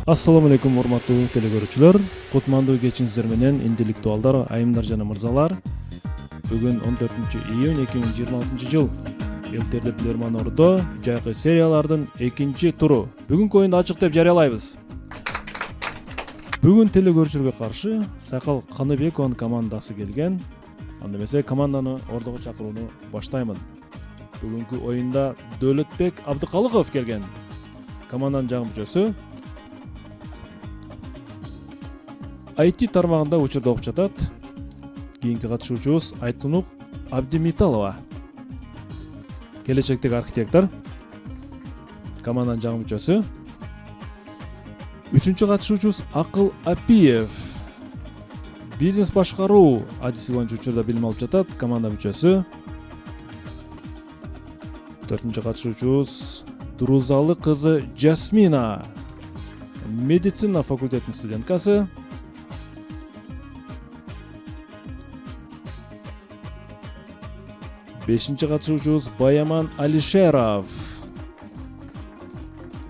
Assalamu alaikum урматтуу телекөрүүчүлөр. Кутмандуу кечиңиздер менен интеллектуалдар, айымдар жана мырзалар. Бүгүн 14-июнь 2026 жыл. Элтерде Билерман Ордо жайкы сериялардын экинчи туру. Бүгүнкү оюнду ачык деп жарыялайбыз. Бүгүн телекөрүүчүлөргө каршы Сакал Каныбековдун командасы келген. Анда эмесе команданы Ордого чакырууну баштаймын. Бүгүнкү оюнда Дөөлөтбек Абдыкалыков келген. Команданын жаңы мүчөсү. IT тармагында учурда окуп жатат. Кийинки катышуучубуз Айтунук Абдимиталова. Келечектеги архитектор. Команданын жаңы мүчөсү. Үчүнчү катышуучубуз Акыл Апиев. Бизнес башкаруу адиси боюнча учурда билим алып жатат. Команда мүчөсү. Төртүнчү катышуучубуз Дурузалы кызы Жасмина. Медицина факультетинин студенткасы. Бешинчи катышуучубуз Баяман Алишеров.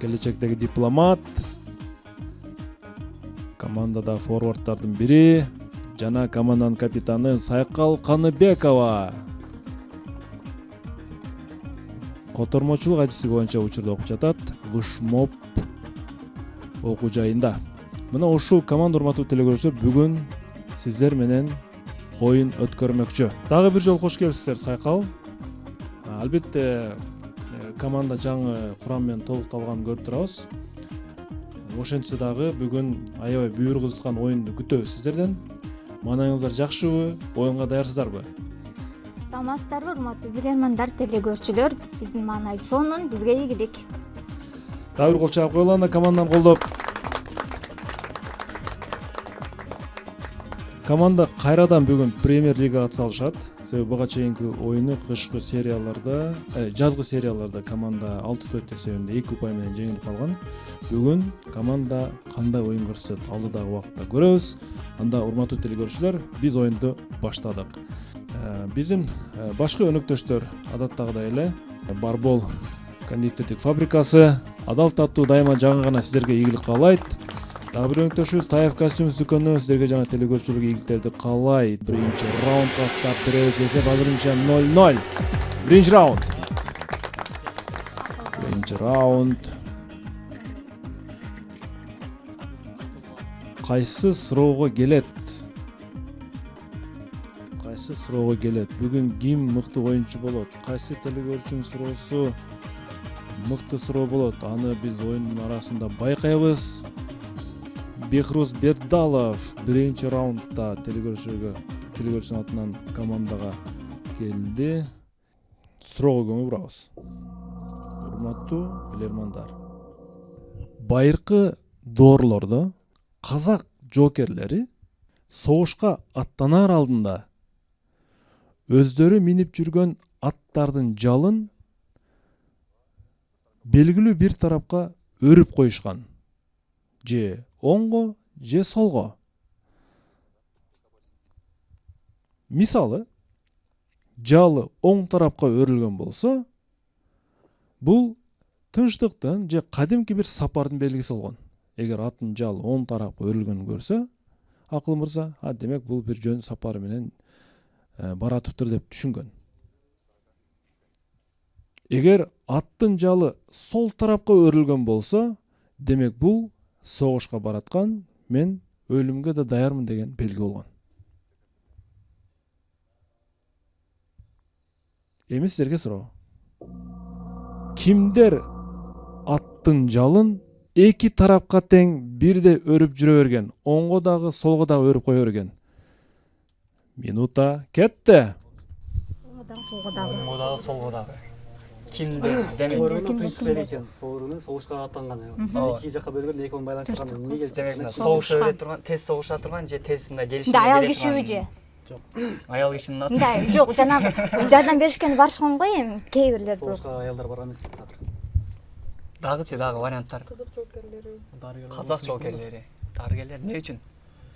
Келечектеги дипломат. Командада форварддардын бири жана команданын капитаны Сайкал Каныбекова. Котормочулук адиси боюнча учурда окуп жатат. Вышмоп окуу жайында. Мына ушул команда урматтуу телекөрүүчүлөр бүгүн сиздер менен оюн өткөрмөкчү. Дагы бир жолу кош келипсиздер, Сайкал. Албетте команда жаңы курам менен толукталганын көрүп турабыз. Ошентсе дагы бүгүн аябай бүйүр кызыткан оюнду күтөбүз сиздерден. Маанайыңыздар жакшыбы? Оюнга даярсыздарбы? Саламатсыздарбы, урматтуу билермандар, телекөрүүчүлөр? Биздин маанай сонун, бизге ийгилик. Дагы бир кол чаап коелу анда команданы колдоп. Команда кайрадан бүгүн Премьер Лигага катыша. Себеби буга чейинки оюну кышкы серияларда, жазгы серияларда команда 6-4 эсебинде 2 упай менен жеңилип калган. Бүгүн команда кандай оюн көрсөтөт, алдыдагы убакытта көрөбүз. Анда урматтуу телекөрүүчүлөр, биз оюнду баштадык. Биздин башкы өнөктөштөр адаттагыдай эле Барбол кондитердик фабрикасы адал таттуу дайыма жаңы гана сиздерге ийгилик каалайт. Дагы бир өнөктөшүбүз Таев костюм дүкөнү сиздерге жана телекөрүүчүлөргө ийгиликтерди каалайт. Биринчи раундга старт беребиз. Эсеп азырынча 0-0. Биринчи раунд. Биринчи раунд. Кайсы суроого келет? Кайсы суроого келет? Бүгүн ким мыкты оюнчу болот? Кайсы телекөрүүчүнүн суроосу мыкты суроо болот? Аны биз оюндун арасында байкайбыз. Бехруз Бердалов биринчи раундда телекөрүүчүнүн атынан командага келди. Суроого көңүл бурабыз. Урматтуу билермандар. Байыркы доорлордо казак жоокерлери согушка аттанар алдында өздөрү минип жүргөн аттардын жалын белгилүү бир тарапка өрүп коюшкан. Же оңго, же солго. Мисалы, жалы оң тарапка өрүлгөн болсо, бул тынчтыктын же кадимки бир сапардын белгиси болгон. Эгер аттын жалы оң тарапка өрүлгөнүн көрсө, Акыл мырза, демек бул бир жөн сапары менен баратыптыр деп түшүнгөн. Эгер аттын жалы сол тарапка өрүлгөн болсо, демек бул согушка бараткан, мен өлүмгө да даярмын деген белги болгон. Эми сиздерге суроо. Кимдер аттын жалын эки тарапка тең бирдей өрүп жүрө берген, оңго дагы, солго дагы өрүп кое берген? Минута кетти. Оңго дагы, солго дагы. Кимди демек согурууну согушка аттанган. Эки жакка бөлгөн, экөөнү байланыштырган. Эмнеге демек согушуп турган, тез согуша турган же тез мындай келишим аял кишиби же? Жок. Аял кишинин аты. Мындай жок, жанагы жардам беришкен барышкан го эми кээ бирлер. Согушка аялдар барган эмес азыр. Дагычы дагы варианттар. Казак жоокерлери. Казак жоокерлери. Дарыгерлер эмне үчүн?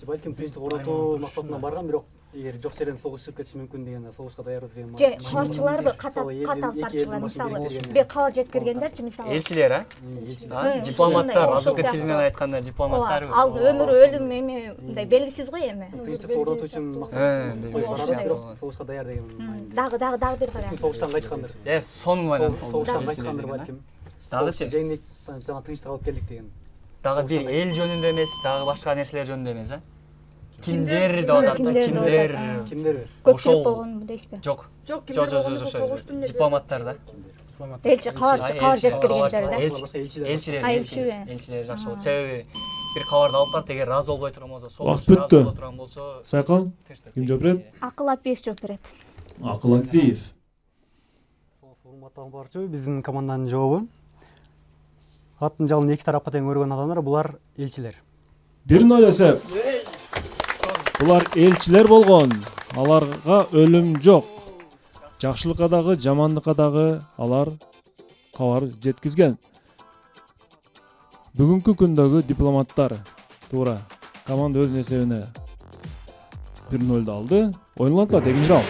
Балким тынчтык орнотуу максатынан барган, бирок эгер жок жерден согуш чыгып кетиши мүмкүн деген согушка даярбыз деген же кабарчыларбы каталып барчылар мисалы бир кабар жеткиргендерчи мисалы Элчилер, дипломаттар, азыркы тил менен айтканда дипломаттар. ал өмүрү өлүм эми мындай белгисиз го эми тынчтыкты орнотуу үчүн максат согушка даяр деген дагы бир вариант согуштан кайткандыр Сон менен согуштан кайткандыр балким дагычы жеңдик жана тынчтык алып келдик деген дагы бир эл жөнүндө эмес, дагы башка нерселер жөнүндө эмес, Кимдер деп атат, кимдер көпчүлүк болгонбу дейсизби Жок. Жок, Дипломаттар да. элчи кабар жеткиргендер да Элчилер жакшы болот. Себеби бир кабарды алып барып, эгер разы болбой турган болсо, Убакыт бүттү. боло турган болсо, Сайкал ким жооп берет? Акыл Апиев жооп берет. Акыл Апиев. урматтуу барчу биздин команданын жообу атын жалын эки тарапка тең өргөн адамдар булар элчилер 1-0 эсеп. Булар элчилер болгон. Аларга өлүм жок. Жакшылыкка дагы, жамандыкка дагы алар кабар жеткизген. Бүгүнкү күндөгү дипломаттар туура команда өз эсебине 1-0 алды. Ойнолот экинчи раунд.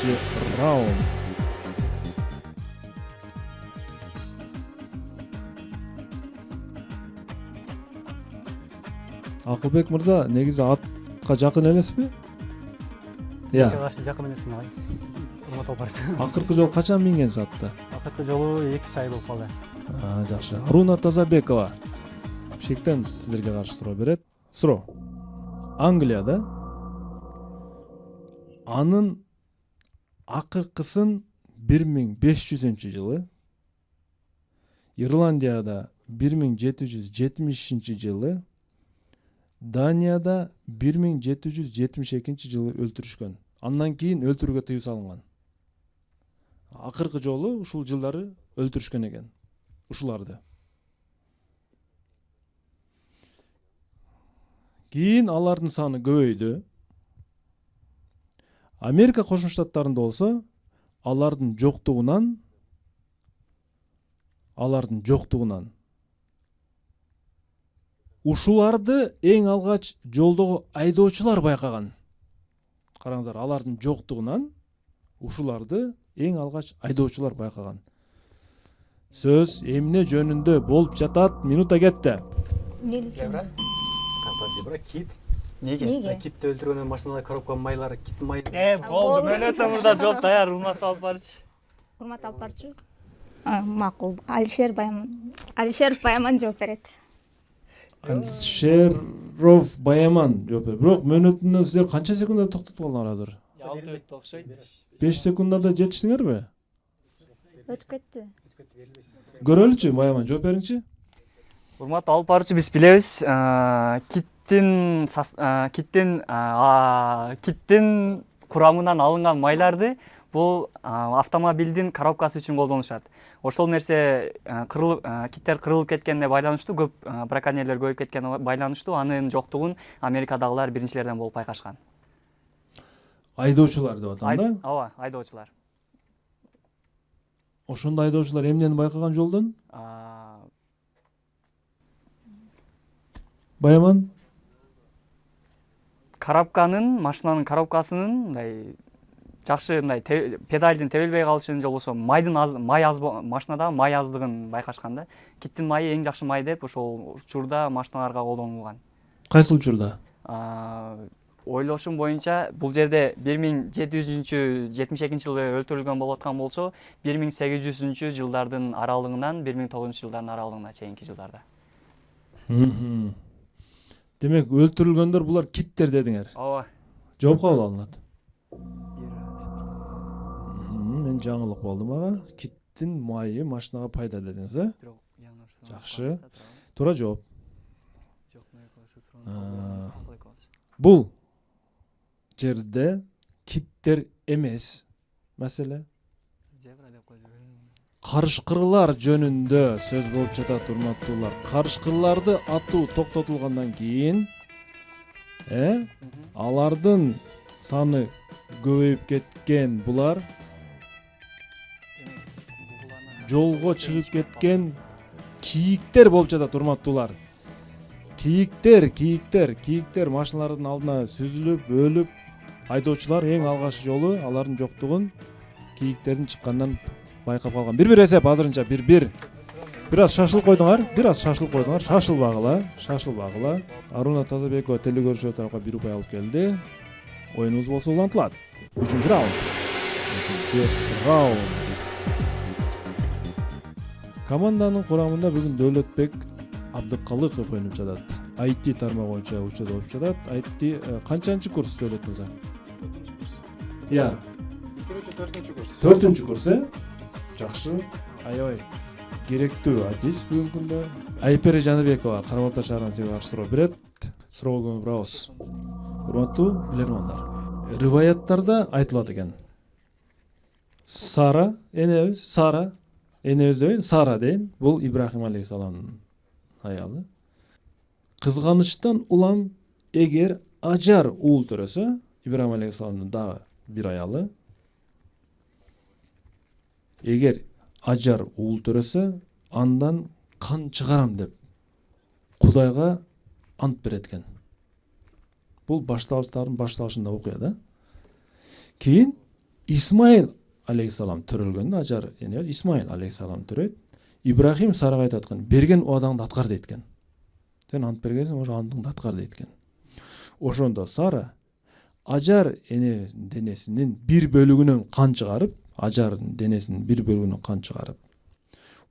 Экинчи раунд. Акылбек мырза, негизи атка жакын эмеспи? каршы жакын эмесмин агай урматтуу барчу Акыркы жолу качан мингенсиз атты? акыркы жолу 2 ай болуп калды Жакшы. Аруна Тазабекова. Бишкектен сиздерге каршы суроо берет. Суроо. Англияда анын акыркысын 1500-жылы, Ирландияда 1770-жылы, Данияда 1772-жылы өлтүрүшкөн. Андан кийин өлтүрүүгө тыюу салынган. Акыркы жолу ушул жылдары өлтүрүшкөн экен. Ушуларды. Кийин алардын саны көбөйдү. Америка Кошмо Штаттарында болсо, алардын жоктугунан ушуларды эң алгач жолдогу айдоочулар байкаган. Караңыздар, алардын жоктугунан ушуларды эң алгач айдоочулар байкаган. Сөз эмне жөнүндө болуп жатат? Минута кетти. Эмне үчүн? зебра кит Неге? китти өлтүргөндөн машинада коробка майлар кит май Болду, мөөнөтө мурда жооп даяр, урматтуу алып барчу. Урмат алып барчу. Макул. Алишеров Баяман жооп берет. Алишеров Баяман жооп берет. Бирок мөөнөтүнөн сиздер канча секундда токтотуп калдыңар азыр? 6 окшойт. 5 секундада жетиштиңерби? Өтүп кетти. Көрөлүчү, Баяман жооп бериңчи. Урматтуу алып барчу, биз билебиз, киттин курамынан алынган майларды бул автомобилдин коробкасы үчүн колдонушат. Ошол нерсе киттер кырылып кеткенине байланыштуу, көп браконьерлер көбөйүп кеткенине байланыштуу анын жоктугун Америкадагылар биринчилерден болуп байкашкан. Айдоочулар деп атам да? Ооба, айдоочулар. Ошондо айдоочулар эмнени байкаган жолдон? Баяман? Машинанын коробкасынын мындай жакшы мындай педалдын тебилбей калышын же болбосо машинада май аздыгын байкашкан да. Киттин майы эң жакшы май деп ошол учурда машиналарга колдонулган. Кайсы учурда? Ойлошум боюнча бул жерде 1772-жылы өлтүрүлгөн болуп аткан болсо, 1800-жылдардын аралыгынан 1900-жылдардын аралыгына чейинки жылдарда. Демек өлтүрүлгөндөр булар киттер дедиңер. Ооба. Жооп кабыл алынат. Мен жаңылык болдум ага. Киттин майы машинага пайда дедиңиз, э? Жакшы. Туура жооп. Бул жерде киттер эмес маселе. Карышкырлар жөнүндө сөз болуп жатат, урматтуулар. Карышкырларды атуу токтотулгандан кийин, алардын саны көбөйүп кеткен, булар жолго чыгып кеткен кийиктер болуп жатат, урматтуулар. кийиктер машиналардын алдына сүзүлүп өлүп, айдоочулар эң алгачкы жолу алардын жоктугун кийиктердин чыкканынан байкап калган. 1-1 эсеп азырынча 1-1. Бир аз шашылып койдуңар. Шашылбагыла. Аруна Тазабекова телекөрүүчүлөр тарапка 1 упай алып келди. Оюнубуз болсо улантылат. 3-раунд. Команданын курамында бүгүн Дөөлөтбек Абдыкалыков ойнуп жатат. IT тармагы боюнча учурда болуп жатат. IT канчанчы курс Дөөлөт мырза? Я. 4-курс, жакшы. Аябай керектүү артист бүгүнкү күндө. Айпери Жаныбекова Кара Балта шаарынан сизге каршы суроо берет. Суроого көңүл бурабыз. Урматтуу билермандар. Риваяттарда айтылат экен. Сара дейин, бул Ибрахим алейхисаламдын аялы. Кызганычтан улам эгер Ажар уул төрөсө, Ибрахим алейхисаламдын дагы бир аялы. Эгер Ажар уул төрөсө, андан кан чыгарам деп Кудайга ант берет экен. Бул башталышында окуя да. Кийин Исмаил алейхисалам төрөлгөндө Ажар Исмаил алейхисалам төрөйт. Ибрахим Сарага айтат экен, берген убадаңды аткар дейт экен. Сен ант бергенсиң, ошо антыңды аткар дейт экен. Ошондо Сара Ажар денесинин бир бөлүгүнөн кан чыгарып,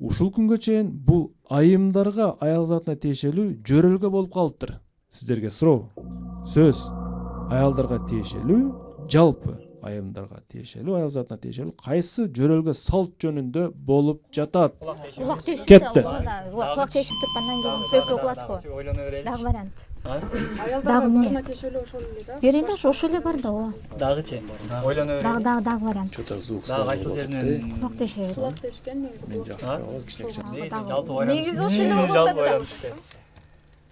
ушул күнгө чейин бул айымдарга аял затына тиешелүү жөрөлгө болуп калыптыр. Сиздерге суроо. Сөз аялдарга тиешелүү, жалпы айымдарга тиешелүү, аял затына тиешелүү кайсы жөрөлгө салт жөнүндө болуп жатат? Кулак тешип Кетти. Кулак тешип туруп андан кийин сөйкө кылат го. Ойлоно берели. Дагы вариант. Аялдарга барына тиешелүү ошол эле да. Бир эмес, ошол эле бар да ооба. Дагычы. Ойлоно берели. Дагы вариант. Дагы кайсыл жеринен Кулак тешип. Кулак тешкен Негизи ошол эле болот да.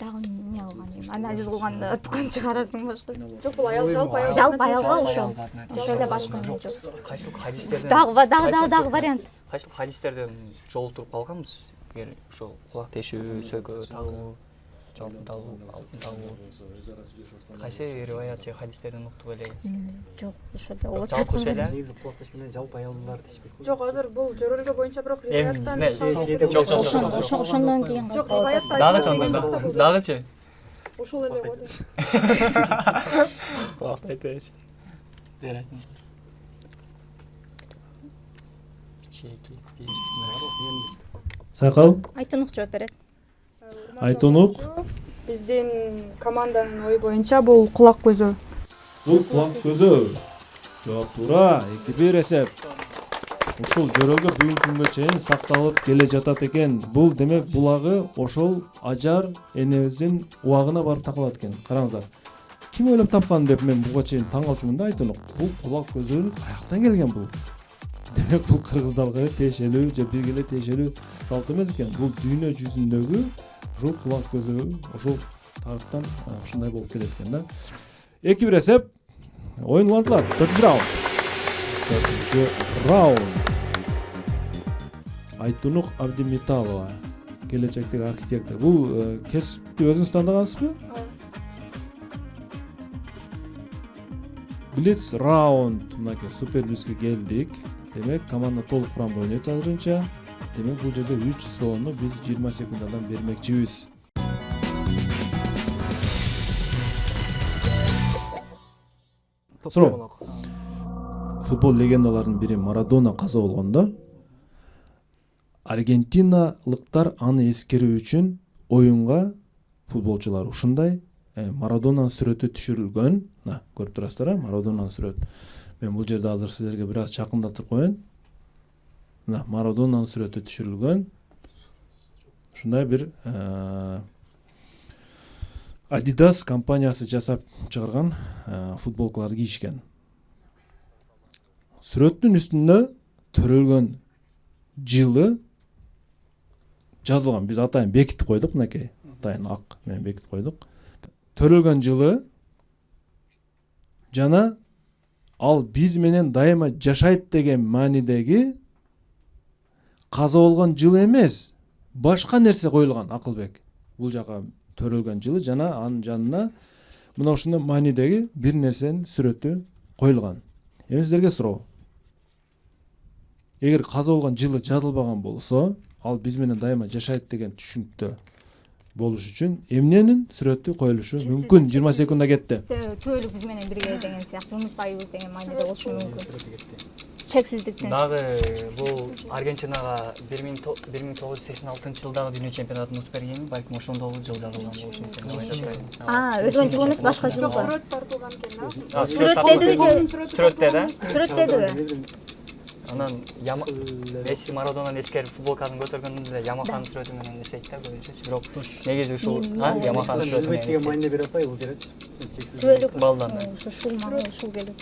Дагы эмне кылган эми? Анализ кылганда туткан чыгарасың башка. жок, бул аял жалпы Жалпы аялга ошол. Ошол эле башка эмне жок. Кайсыл хадистерден Дагы вариант. Кайсыл хадистерден жолтуруп калганбыз? Эгер ошол кулак тешүү, сөйкө тагуу, жалпы тагуу. Кайсы риваят же хадистерден уктуп эле? Жок, ошол эле болот. Жалпы ошол эле. негизи кулак тешкенде жалпы аялдар тешпейт. жок, азыр бул жөрөлгө боюнча бирок риваяттан Жок. Ошондон кийин жок, риваятта Дагычы. ошол эле го. Кулак тешүү. Берет. Сайкал, Айтынук жооп берет. Айтонук. Биздин команданын ою боюнча бул кулак көзү. Бул кулак көзү. Жооп туура, 2-1 эсеп. Ушул жөрөлгө бүгүнкү күнгө чейин сакталып келе жатат экен. Бул демек булагы ошол Ажар энебиздин убагына барып такылат экен. Караңыздар. Ким ойлоп тапкан деп мен буга чейин таң калчумун да, Айтонук. Бул кулак көзү каяктан келген бул? Демек бул кыргыздарга тиешелүү же бирге эле тиешелүү салт эмес экен. Бул дүйнө жүзүндөгү ушул кулак көзү ошол тарыхтан ушундай болуп келет экен да. 2-1 эсеп. Оюн улантылат. 4-раунд. Айтунук Абдимиталова, келечектеги архитектор. Бул кесипти өзүңүз тандагансызбы? Блиц раунд. Мынакей супер блицке келдик. Демек команда толук курамда ойнойт азырынча. Демек бул жерде 3 суроону биз 20 секундадан бермекчибиз. Суроо. Футбол легендаларынын бири Марадона каза болгондо аргентиналыктар аны эскерүү үчүн оюнга футболчулар ушундай Марадонанын сүрөтү түшүрүлгөн. Көрүп турасыздар, Марадонанын сүрөтү. Мен бул жерде азыр силерге бир аз чакындатып коеюн. Марадонанын сүрөтү түшүрүлгөн. Ушундай бир Adidas компаниясы жасап чыгарган футболкаларды кийишкен. Сүрөттүн үстүндө төрөлгөн жылы жазылган. Биз атайын бекитип койдук, мынакей. Атайын ак менен бекитип койдук. Төрөлгөн жылы жана ал биз менен дайыма жашайт деген маанидеги каза болгон жыл эмес, башка нерсе коюлган. Акылбек бул жака төрөлгөн жылы жана анын жанына мына ушундай маанидеги бир нерсенин сүрөтү коюлган. Эми сиздерге суроо. Эгер каза болгон жылы жазылбаган болсо, ал биз менен дайыма жашайт деген түшүнүктө болуш үчүн эмненин сүрөтү коюлушу мүмкүн? 20 секундда кетти. Түбөлүк биз менен бирге деген сыяктуу унутпайбыз деген мааниде болушу мүмкүн. Чексиздиктин. Дагы бул Аргентинага 1986 жылдагы дүйнө чемпионатын утуп бергени, балким ошондогу жыл жазылган болушу мүмкүн. Өткөн жыл эмес, башка жыл. сүрөт тартылган экен да. Сүрөт дедиби же? Сүрөттө да. Сүрөт дедиби? Анан Месси Марадонан эскер футболкасын көтөргөндө Ямаханын сүрөтү менен эсейт да көбүнчө. Бирок негизи ушул Ямаханын сүрөтү менен деген эсейт. майне берип атпайбы бул жеречи? Түбөлүк Балдан. ушул мага ушул келет.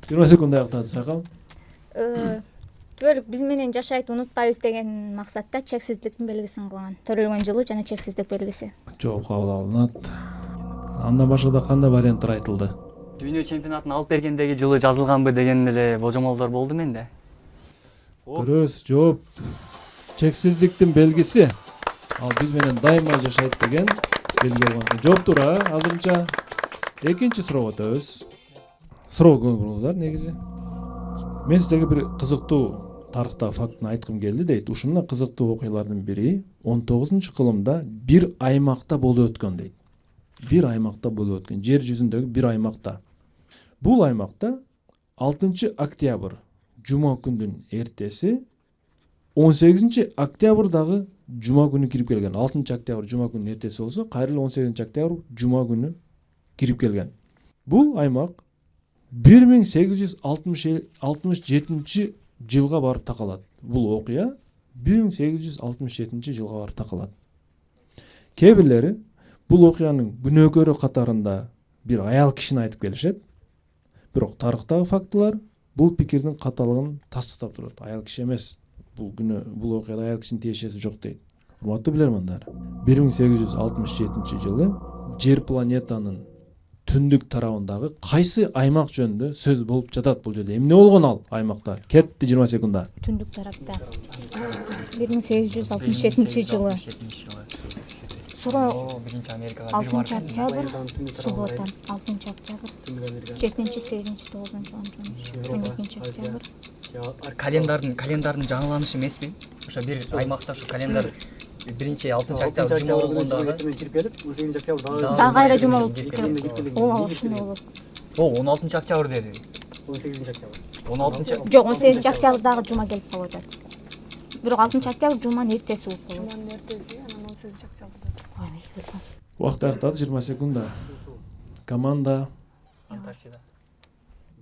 20 секунд аяктады Сакал. Түбөлүк биз менен жашайт, унутпайбыз деген максатта чексиздиктин белгисин кылган. Төрөлгөн жылы жана чексиздик белгиси. Жооп кабыл алынат. Андан башка да кандай варианттар айтылды? Дүйнө чемпионатын алып бергендеги жылы жазылганбы деген эле божомолдор болду менде. Көрөс жооп. Чексиздиктин белгиси. Ал биз менен дайыма жашайт деген белги болгон. Жооп тура азырынча экинчи суроого өтөбүз. Суроо көп болуңуздар негизи. Мен сиздерге бир кызыктуу тарыхтагы фактыны айткым келди дейт. Ушундай кызыктуу окуялардын бири 19-кылымда бир аймакта болуп өткөн дейт. Бир аймакта болуп өткөн, жер жүзүндөгү бир аймакта. Бул аймакта 6 октябрь жума күндүн эртеси 18 октябрдагы жума күнү кирип келген. 6 октябрь жума күнүнүн эртеси болсо, кайрылы 18 октябрь жума күнү кирип келген. Бул аймак 1867 жылга барып такалат. Бул окуя 1867 жылга барып такалат. Кээ бирлери бул окуянын күнөөкөрү катарында бир аял кишини айтып келишет. Бирок тарыхтагы фактылар бул пикирдин каталыгын тастыктап турат. Аял киши эмес. Бул окуяда аял кишинин тиешеси жок дейт. Урматтуу билермандар, 1867 жылы жер планетанын түндүк тарабындагы кайсы аймак жөнүндө сөз болуп жатат бул жерде? Эмне болгон ал аймакта? Кетти 20 секундда. Түндүк тарапта 1867 жылы. Суроо 1 Америкага 6 октябрь суббота, 6 октябрь 7-8-9 12 октябрь. Календардын жаңыланышы эмеспи? Ошо бир аймакта ошо календар 1-6 октябрь жума болгондагы кирип келип, 18 октябрь Дагы кайра жума болуп кеткен. Ооба, ошондой болот. 16 октябрь деди. 18 октябрь. 16 Жок, 18 октябрдагы жума келип калып атат. Бирок 6 октябрь жуманын эртеси болуп калат. Жуманын эртеси, анан 18 октябрда. Убакыт аяктады 20 секундда. Команда Антарктида.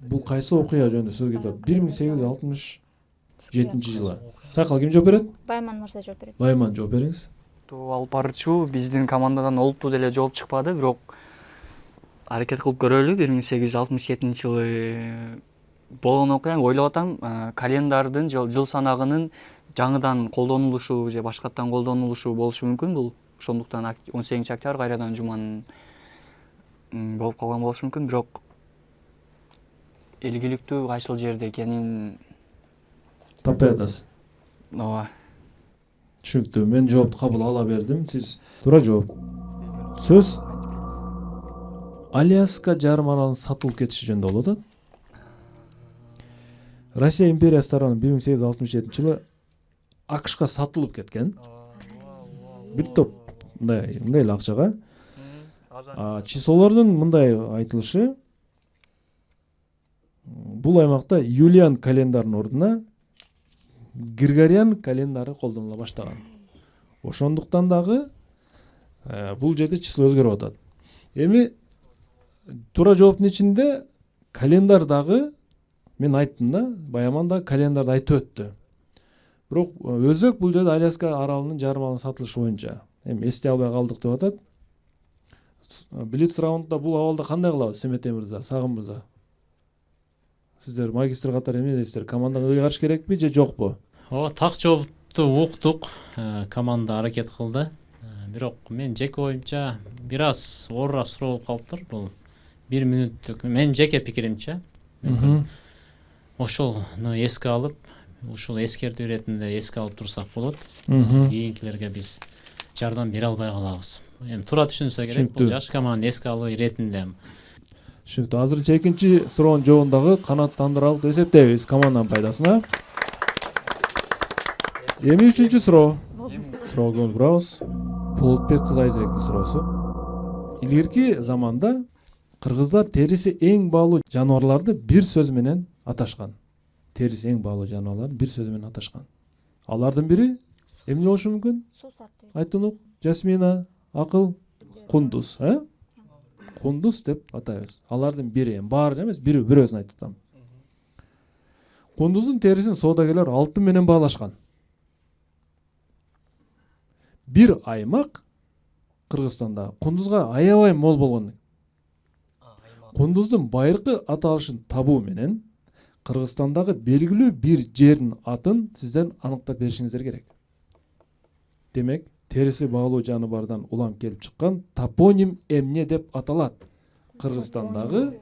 бул кайсы окуя жөнүндө сөз кетет? 1867 жылы. Сакал ким жооп берет? Байман мырза жооп берет. Байман жооп бериңиз. Алып барчу биздин командадан олуттуу деле жооп чыкпады, бирок аракет кылып көрөлү. 1867 жылы болгон окуя, ойлоп атам, календардын жыл санагынын жаңыдан колдонулушу же башкаттан колдонулушу болушу мүмкүн. Бул ошондуктан 18 октябрь кайрадан жуманын болуп калган болушу мүмкүн, бирок илгиликтүү кайсыл жерде экенин Таппай атасыз. ооба. Түшүнүктүү. Мен жоопту кабыл ала бердим. Сиз туура жооп. Сөз Аляска жарым аралынын сатылып кетиши жөнүндө болуп атат. Россия империясы тарабынан 1867 жылы АКШка сатылып кеткен. Бир топ мындай эле акчага. Числолордун мындай айтылышы, бул аймакта Юлиан календарынын ордуна Григориан календары колдонула баштаган. Ошондуктан дагы бул жерде число өзгөрүп атат. Эми туура жооптун ичинде календар дагы мен айттым да, Баяман да календарды айтып өттү. Бирок өзөк бул жерде Аляска аралынын жарым аралынын сатылышы боюнча. Эми эсте албай калдык деп атат. Блиц раундда бул абалда кандай кылабыз, Семете мырза, Сагым мырза? Сиздер магистр катары эмне дейсиздер? Командага ыйгарыш керекпи же жокпу? Ооба, так жоопту уктук. Команда аракет кылды. Бирок мен жеке оюмча бир аз оорураак суроо болуп калыптыр. Бул 1 мүнөттүк мен жеке пикиримче. Ошону эске алып, ушул эскертүү иретинде эске алып турсак болот. Кийинкилерге биз жардам бере албай калабыз. Эми туура түшүнсө керек, Түшүнүктүү. бул жаш команданы эске алуу иретинде. Түшүнүктүү. Азырынча экинчи суроонун жообун дагы канааттандыралык деп эсептейбиз команданын пайдасына. Эми үчүнчү суроо. Суроого көңүл бурабыз. Болотбек кызы Айзеректин суроосу. Илгирки заманда кыргыздар териси эң баалуу жаныбарларды бир сөз менен аташкан. Териси эң баалуу жаныбарларды бир сөз менен аташкан. Алардын бири эмне болушу мүмкүн? Суу сатуу. Айтунук, Жасмина, Акыл, Кундуз, Кундуз деп атайбыз. Алардын бири, баары эмес, бирөөсүн айтып атам. Кундуздун терисин соодагерлер алтын менен баалашкан. Бир аймак Кыргызстанда кундузга аябай мол болгон. Кундуздун байыркы аталышын табуу менен Кыргызстандагы белгилүү бир жердин атын сизден аныктап беришиңиздер керек. Демек, териси баалуу жаныбардан улам келип чыккан топоним эмне деп аталат? Кыргызстандагы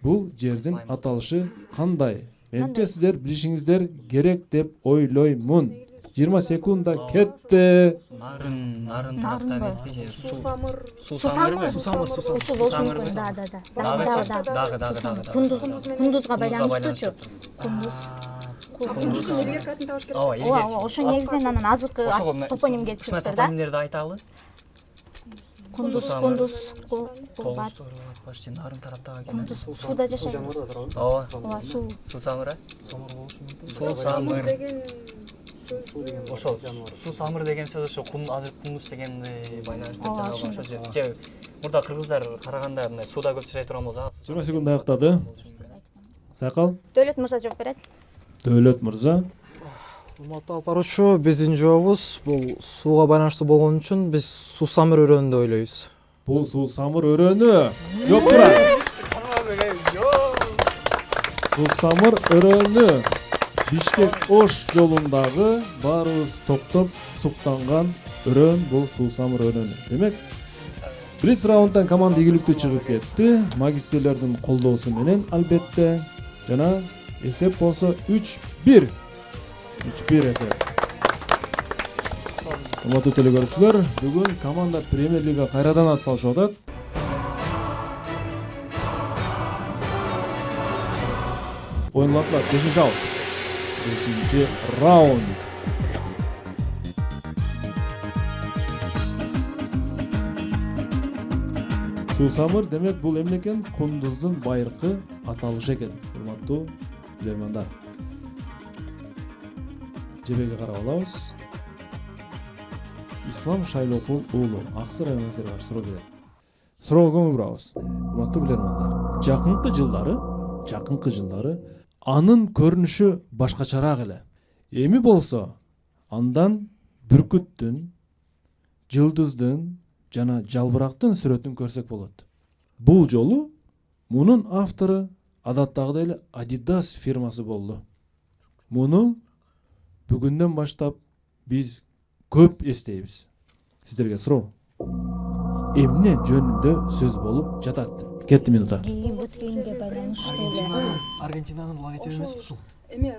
бул жердин аталышы кандай? Менимче сиздер билишиңиздер керек деп ойлоймун. 20 секунда кетти. Нарын тараптан эмеспи? Суусамыр. Суусамыр. Суусамыр. Ушу болушу мүмкүн. Дагы. Кундузга байланыштуучу. Кундуз элгерки атын табыш керек. Ооба, ошо негизинен анан азыркы топоним келип ушундай чыктыр да. топонимдерди айталы. Кундуз, Кулбат, Нарын тараптагы Кундуз сууда жашайт. ооба, Суу. суусамыр. Суусамыр деген Ошол суусамыр деген сөз ошо азыр кундуз дегенди байланыштырып жанагы ошо же мурда кыргыздар караганда мындай сууда көп жашай турган болсо 20 секунд аяктады. Сайкал. Дөөлөт мырза жооп берет. Дөөлөт мырза. Урматтуу алып баруучу, биздин жообубуз бул сууга байланыштуу болгон үчүн биз суусамыр өрөөнү деп ойлойбуз. Бул суусамыр өрөөнү. Жок тура. Суусамыр өрөөнү. Бишкек Ош жолундагы баарыбыз токтоп суктанган өрөөн бул суусамыр өрөөнү. Демек, биринчи раундтан команда ийгиликтүү чыгып кетти. Магистрлердин колдоосу менен албетте. Жана эсеп болсо 3-1. 3-1 эсеп. Урматтуу телекөрүүчүлөр, бүгүн команда Премьер-лига кайрадан ат салышып атат. Ойнолатылат 5-ши раунд. 5-ши раунд. Суусамыр демек бул эмне экен? Кундуздун байыркы аталышы экен. Урматтуу билермандар. Жебеге карап алабыз. Ислам Шайлокул уулу Аксы районунан силерге суроо берет. Суроого көңүл бурабыз. Урматтуу билермандар. Жакынкы жылдары анын көрүнүшү башкачараак эле. Эми болсо андан бүркүттүн, жылдыздын жана жалбырактын сүрөтүн көрсөк болот. Бул жолу мунун автору адаттагыдай эле Adidas фирмасы болду. Муну бүгүндөн баштап биз көп эстейбиз. Сиздерге суроо. Эмне жөнүндө сөз болуп жатат? Кетти минута. Кийин бут кийимге байланыштуу эле. Аргентинанын логотиби эмес ушул. Эме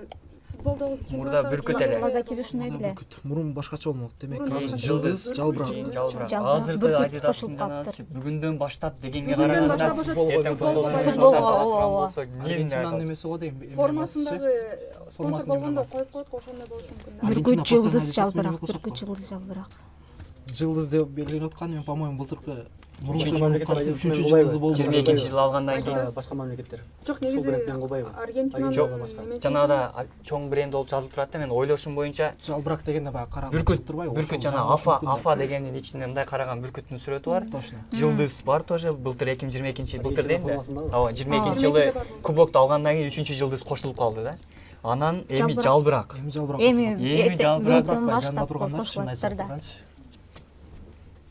футболдогу Мурда бүркүт эле. Логотиби ушундай беле. Мурун башкача болмок. Демек, Мурун азыр башкача жылдыз, болмок. жалбырак. Азыркы Бүркүт Адидастын кошулуп жана калыптыр. бүгүндөн баштап дегенге Бүгүндөн караганда баштап футболго ооба. Аргентинанын эмеси го дейм. формасындагы спонсор Формасынын болгондо эмнеси. коюп коет го, ошондой болушу мүмкүн. Аргентина Бүркүт жылдыз постоянно жалбырак, Адидас менен бүркүт жылдыз жалбырак. Жылдыз деп белгилеп аткан, мен по-моему былтыркы Башка мамлекеттер үчүнчү жылдызы болду. 22 жыл алгандан кийин Башка мамлекеттер. Жок, Сол негизи брендтен кылбайбы? Аргентинанын Жок, эмеси. жанагыда чоң бренд болуп жазылып турат да, мен ойлошум боюнча Жалбырак дегенде баягы караңгы бүркүт, чыгып турбайбы? бүркүт жана Афа дегендин ичинде мындай караган бүркүттүн сүрөтү бар. Точно. Жылдыз бар тоже, былтыр 2022 былтыр дейм да. формасындабы? Ооба, 22 жылы кубокту алгандан кийин 3-жылдыз кошулуп калды да. Анан эми жалбырак. Эми жалбырак. Эми жалбырак. Бүгүндөн баштап кошулаттыр да.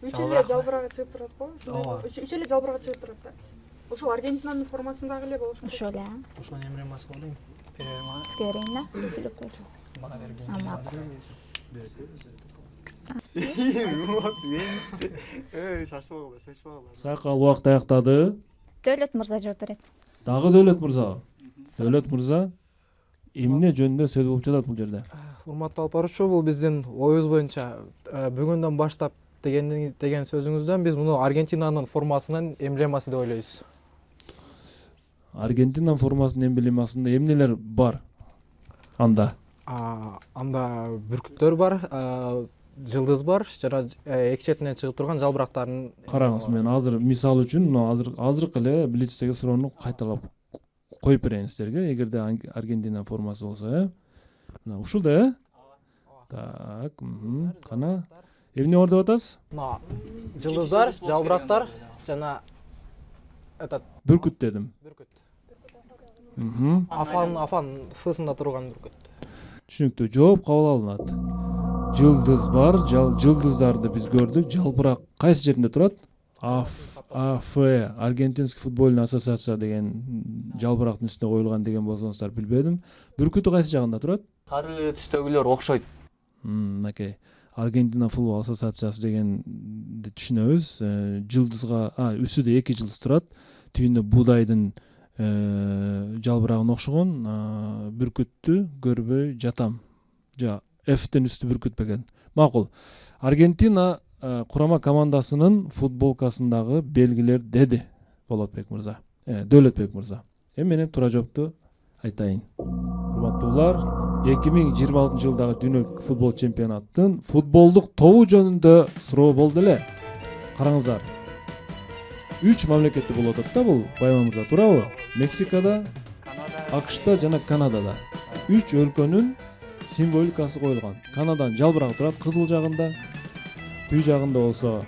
Үч эле жалбырагы чыгып турат го, Ооба. ошондой. Үч эле жалбырагы чыгып турат да. Ошол Аргентинанын формасындагы эле болушу Ошол эле. Ошонун эмремасы го дейм. Сизге берейин да, сүйлөп койсун. Амак. Сайкал убакыт аяктады. Дөөлөт мырза жооп берет. Дагы Дөөлөт мырза. Дөөлөт мырза, эмне жөнүндө сөз болуп жатат бул жерде? Урматтуу алып баруучу, бул биздин оюбуз боюнча бүгүндөн баштап деген сөзүңүздөн биз муну Аргентинанын формасынын эмблемасы деп ойлойбуз. Аргентинанын формасынын эмблемасында эмнелер бар анда? Анда бүркүттөр бар, жылдыз бар, жана эки четинен чыгып турган жалбырактардын. Караңыз, мен азыр мисал үчүн азыркы эле Блицтеги суроону кайталап коюп берейин силерге. Эгерде Аргентина формасы болсо, мына ушул да, так, кана эмне бар деп атасыз? Жылдыздар, жалбырактар жана этот Бүркүт дедим. бүркүт. Афан фысында турган бүркүт. Түшүнүктүү. Жооп кабыл алынат. Жылдыз бар, жылдыздарды биз көрдүк. Жалбырак кайсы жеринде турат? АФ, Аргентинский футбольный ассоциация деген жалбырактын үстүнө коюлган деген болсоңуздар билбедим. Бүркүтү кайсы жагында турат? Сары түстөгүлөр окшойт. Окей. Аргентина футбол ассоциациясы дегенди түшүнөбүз. Жылдызга, үсүдө 2 жылдыз турат. Түйүндө буудайдын жалбырагына окшогон бүркүттү көрбөй жатам. Ф'тен үстү бүркүт бекен. Макул. Аргентина курама командасынын футболкасындагы белгилер деди Болотбек мырза. Дөөлөтбек мырза. Менин туура жоопту айтайын. Урматтуулар, 2026 жылдагы дүйнөлүк футбол чемпионаттын футболдук тобу жөнүндө суроо болду эле. Караңыздар. 3 мамлекетте болуп атат да бул, Байма мырза, туурабы? Мексикада, АКШта жана Канадада. 3 өлкөнүн символикасы коюлган. Канаданын жалбырагы турат кызыл жагында, түй жагында болсо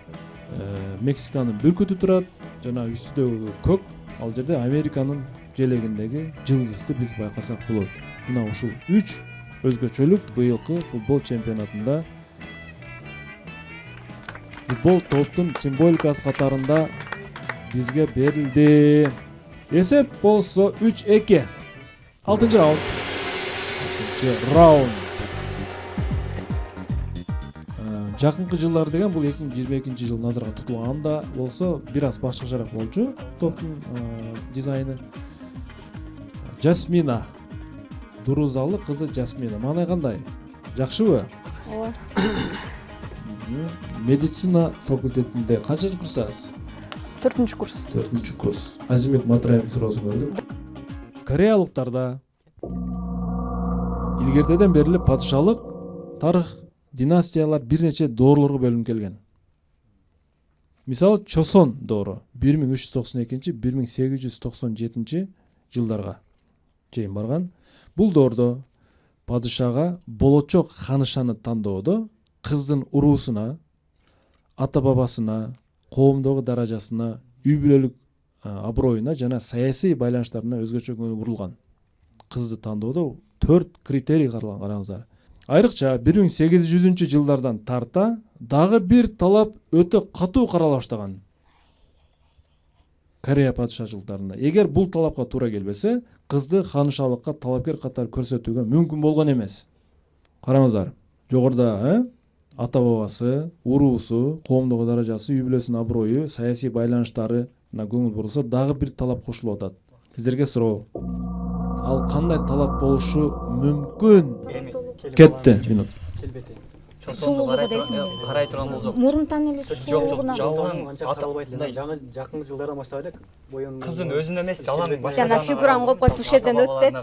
Мексиканын бүркүтү турат, жана үстүдөгү көк, ал жерде Американын желегиндеги жылдызды биз байкасак болот. Мына ушул 3 өзгөчөлүк быйылкы футбол чемпионатында футбол топтун символикасы катарында бизге берилди. Эсеп болсо 3-2. 6-чы раунд. Жакынкы жылдар деген бул 2022 жыл назарга тутулган. Анда болсо бир аз башкачараак болчу топтун дизайны. Жасмина. Дурузалы кызы Жасмина. Мана кандай? Жакшыбы? Ооба. Медицина факультетинде канчанчы курстасыз? 4-курс. 4-курс. Азимет Матраев суроосун көрдүк. Кореялыктарда илгертеден бери падышалык тарых династиялар бир нече доорлорго бөлүнүп келген. Мисалы Чосон доору 1392-1897 жылдарга чейин барган. Бул доордо падышага болочок ханышаны тандоодо кыздын уруусуна, ата бабасына, коомдогу даражасына, үй бүлөлүк аброюна жана саясий байланыштарына өзгөчө көңүл бурулган. Кызды тандоодо 4 критерий каралган, караңыздар. Айрыкча 1800 жылдардан тарта дагы бир талап өтө катуу карала баштаган. Корея падышачылыктарында. Эгер бул талапка туура келбесе, кызды ханышалыкка талапкер катары көрсөтүүгө мүмкүн болгон эмес. Караңыздар. Жогоруда ата бабасы, уруусу, коомдогу даражасы, үй бүлөсүнүн аброю, саясий байланыштарына көңүл бурулса, дагы бир талап кошулуп атат. Сиздерге суроо. Ал кандай талап болушу мүмкүн? Кетти минут. Сулуулугу дейсиңби? Карай турган болжок. Мурунтан эле сулуулугуна. Анча каралбайт эле. Жакын жылдардан баштап эле боюн Кыздын өзүн эмес, жалаң Жана фигураны коюп коюп ушул жерден өт деп.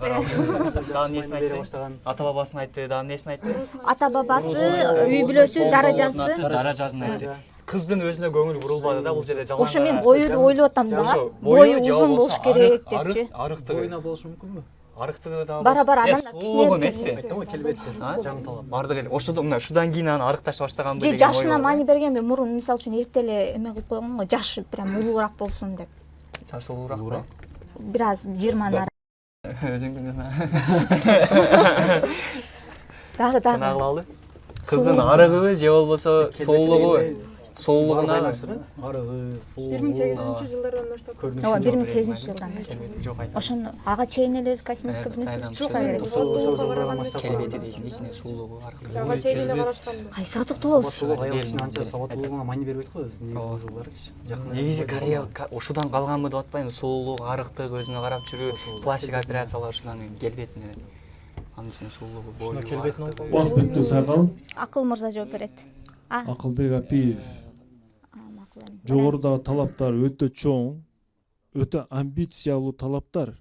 Дагы несин айтты? Ата бабасын айтты, дагы несин айтты? Ата бабасы, үй бүлөсү, Даражасын айтты. Кыздын өзүнө көңүл бурулбады да бул жерде жалаң. Ошо мен ойлоп атам да. Бою узун болуш керек депчи. Боюна болушу мүмкүнбү? Арыктыгы да Бара-бара анан сулуулугу эмеспи? келбетти. Жаңы талап. Бардык эле. Ошодо мына ушудан кийин аны арыкташ баштаганбы Же деген. жашына маани бергенби? Мурун мисалы үчүн эрте эле эме кылып койгон го, жашы прям улуураак болсун деп. Жашы улуураак. Бир аз 20 Өзүң билесиң. Дагы. Жанагылалы. Кыздын арыгыбы же болбосо сулуулугуна арыгы, сулуу. 2008 жылдардан баштап. Ооба, 2008 жылдан баштап. жок айта. Ошону ага чейин эле өз косметика бирнерсе чыкса керек. Келбети дейсиң, ичине сулуулугу аркылуу. Ага чейин эле карашкан. Кайсы катыктуулабыз? Аял кишинин анча сабаттуулугуна маани бербейт го негизи бул жылдарчы. Негизи Корея ушудан калганбы деп атпайбы? Сулуулук, арыктык, өзүнө карап жүрүү, пластик операциялар ушудан келбетине. Анын ичине сулуулугу, бою. Келбетин алып. Уақыт өттү, сакал. Акыл мырза жооп берет. Акылбек Апиев жогорудагы талаптар өтө чоң, өтө амбициялуу талаптар.